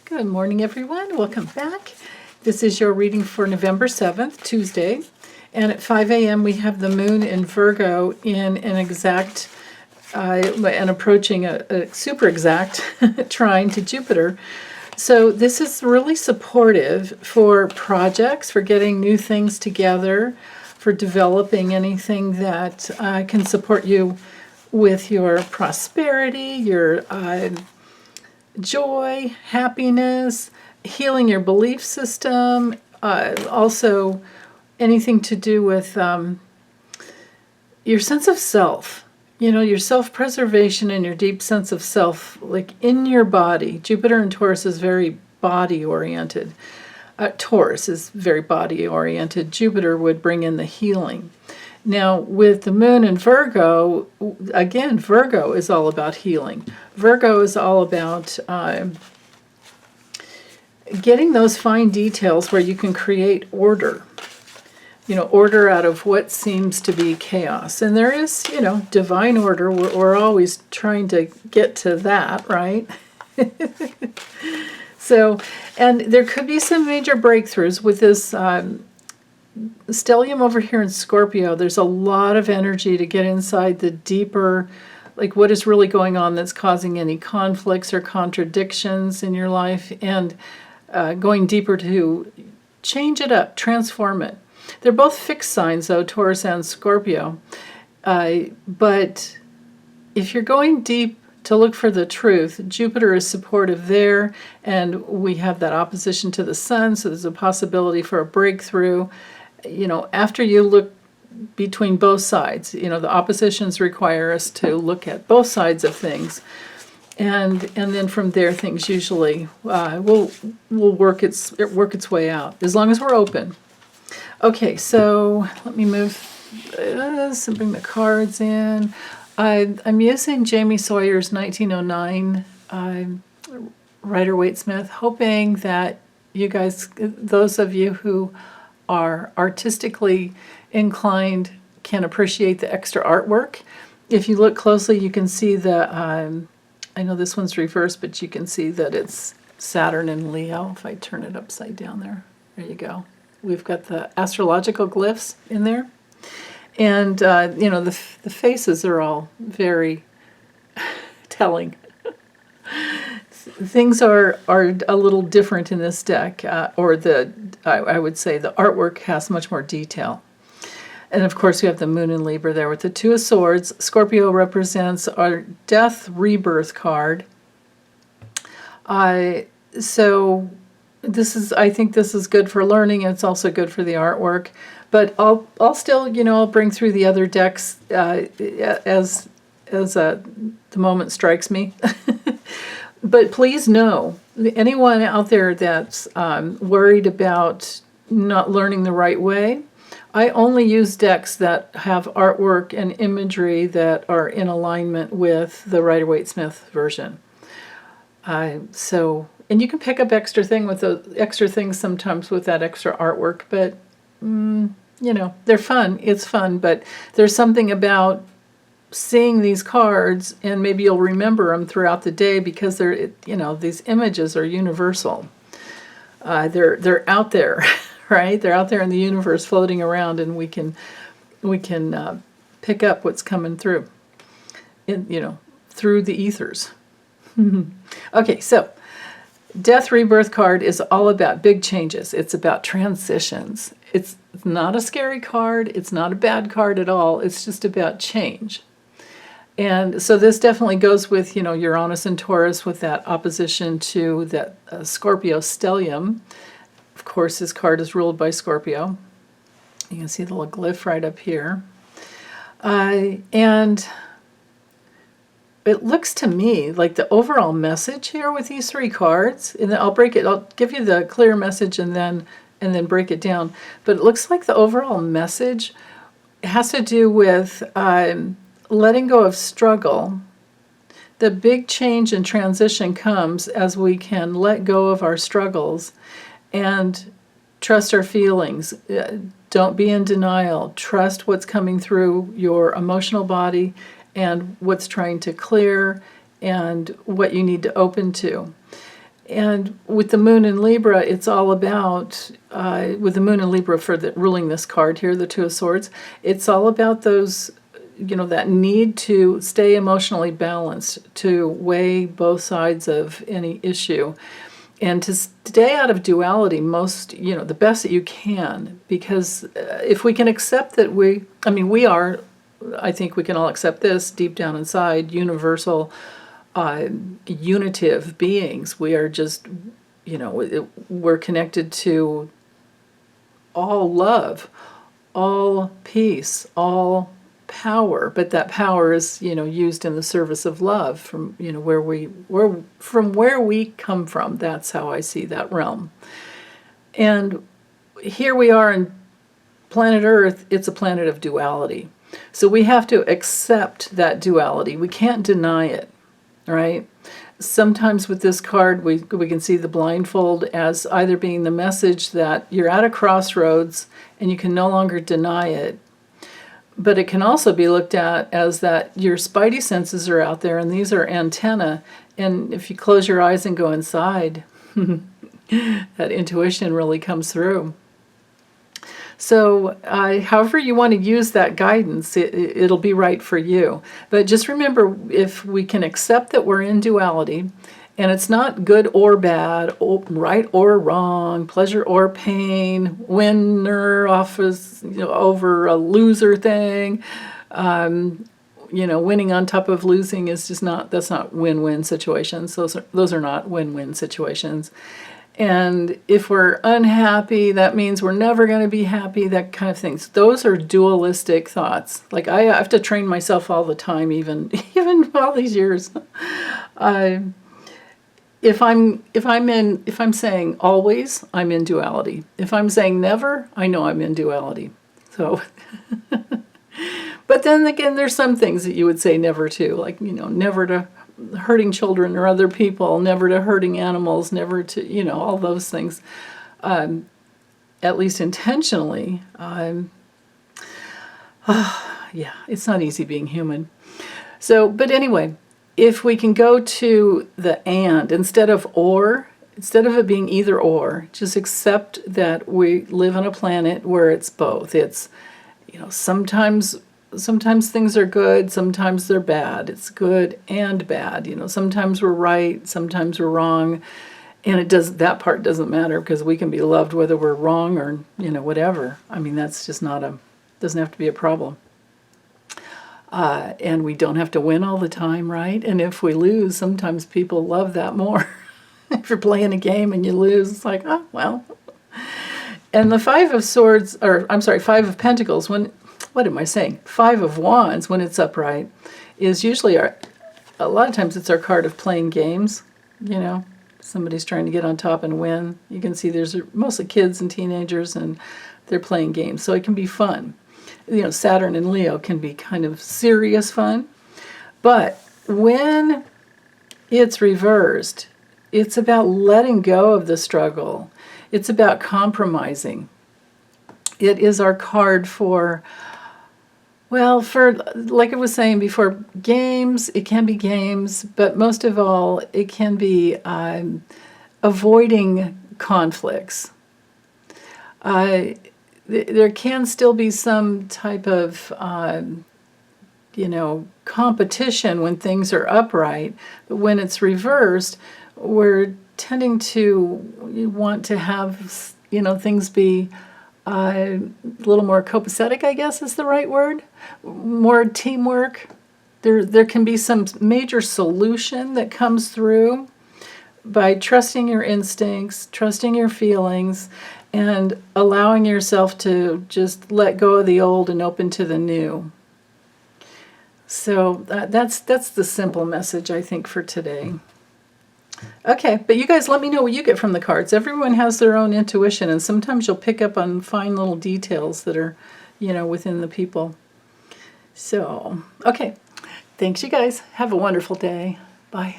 Good morning, everyone. Welcome back. This is your reading for November 7th, Tuesday. And at 5 a.m. we have the moon in Virgo in an exact and approaching a super exact trine to Jupiter. So this is really supportive for projects, for getting new things together, for developing anything that can support you with your prosperity, your joy, happiness, healing your belief system, also anything to do with your sense of self, your self-preservation and your deep sense of self, like in your body. Jupiter in Taurus is very body-oriented. Taurus is very body-oriented. Jupiter would bring in the healing. Now, with the moon in Virgo, again, Virgo is all about healing. Virgo is all about getting those fine details where you can create order. Order out of what seems to be chaos. And there is, divine order. We're always trying to get to that, right? So, and there could be some major breakthroughs with this stellium over here in Scorpio. There's a lot of energy to get inside the deeper, like what is really going on that's causing any conflicts or contradictions in your life, and going deeper to change it up, transform it. They're both fixed signs, though, Taurus and Scorpio. But if you're going deep to look for the truth, Jupiter is supportive there, and we have that opposition to the sun, so there's a possibility for a breakthrough. After you look between both sides, the oppositions require us to look at both sides of things, and then from there things usually will work its way out as long as we're open. Okay, so let me move this and bring the cards in. I'm using Jamie Sawyer's 1909 Rider-Waite-Smith, hoping that you guys, those of you who are artistically inclined, can appreciate the extra artwork. If you look closely, you can see the, I know this one's reversed, but you can see that it's Saturn and Leo. If I turn it upside down there you go. We've got the astrological glyphs in there. And, the faces are all very telling. Things are a little different in this deck, I would say the artwork has much more detail. And of course we have the moon in Libra there with the Two of Swords. Scorpio represents our death rebirth card. So I think this is good for learning, and it's also good for the artwork. But I'll still, I'll bring through the other decks as the moment strikes me. But please know, anyone out there that's worried about not learning the right way, I only use decks that have artwork and imagery that are in alignment with the Rider-Waite-Smith version. And you can pick up extra things sometimes with that extra artwork, but they're fun. It's fun, but there's something about seeing these cards, and maybe you'll remember them throughout the day because these images are universal. They're out there, right? They're out there in the universe, floating around, and we can pick up what's coming through, through the ethers. Okay, so Death Rebirth card is all about big changes. It's about transitions. It's not a scary card. It's not a bad card at all. It's just about change. And so this definitely goes with, Uranus and Taurus, with that opposition to that Scorpio stellium. Of course, this card is ruled by Scorpio. You can see the little glyph right up here. And it looks to me like the overall message here with these three cards, and I'll give you the clear message and then break it down. But it looks like the overall message has to do with letting go of struggle. The big change and transition comes as we can let go of our struggles and trust our feelings. Don't be in denial. Trust what's coming through your emotional body and what's trying to clear and what you need to open to. And with the moon in Libra, it's all about, with the moon in Libra for ruling this card here, the Two of Swords, it's all about those, that need to stay emotionally balanced, to weigh both sides of any issue, and to stay out of duality the best that you can. Because if we can accept that we are, I think we can all accept this deep down inside, universal, unitive beings. We are just, we're connected to all love, all peace, all power, but that power is, used in the service of love from, where we come from. That's how I see that realm. And here we are in planet Earth. It's a planet of duality. So we have to accept that duality. We can't deny it, right? Sometimes with this card, we can see the blindfold as either being the message that you're at a crossroads and you can no longer deny it. But it can also be looked at as that your spidey senses are out there, and these are antenna. And if you close your eyes and go inside, that intuition really comes through. So however you want to use that guidance, it'll be right for you. But just remember, if we can accept that we're in duality, and it's not good or bad, right or wrong, pleasure or pain, winner off over a loser thing, winning on top of losing is just that's not win-win situations. Those are not win-win situations. And if we're unhappy, that means we're never going to be happy, that kind of things. Those are dualistic thoughts. Like I have to train myself all the time, even all these years. If I'm saying always, I'm in duality. If I'm saying never, I know I'm in duality. So, but then again, there's some things that you would say never to, like, never to hurting children or other people, never to hurting animals, never to, all those things, at least intentionally. Yeah, it's not easy being human. So, but anyway, if we can go to the and instead of it being either or, just accept that we live on a planet where it's both. It's, sometimes things are good, sometimes they're bad. It's good and bad. Sometimes we're right, sometimes we're wrong. And that part doesn't matter, because we can be loved whether we're wrong or, whatever. I mean, that's just doesn't have to be a problem. And we don't have to win all the time, right? And if we lose, sometimes people love that more. If you're playing a game and you lose, it's like, oh, well. And the Five of Pentacles, what am I saying? Five of Wands, when it's upright, is usually a lot of times it's our card of playing games. Somebody's trying to get on top and win. You can see there's mostly kids and teenagers, and they're playing games. So it can be fun. Saturn and Leo can be kind of serious fun. But when it's reversed, it's about letting go of the struggle. It's about compromising. It is our card for, like I was saying before, games. It can be games, but most of all, it can be avoiding conflicts. There can still be some type of, competition when things are upright. But when it's reversed, we're tending to want to have, things be a little more copacetic, I guess is the right word. More teamwork. There can be some major solution that comes through by trusting your instincts, trusting your feelings, and allowing yourself to just let go of the old and open to the new. So that's the simple message, I think, for today. Okay, but you guys let me know what you get from the cards. Everyone has their own intuition, and sometimes you'll pick up on fine little details that are, within the people. So, okay. Thanks, you guys. Have a wonderful day. Bye.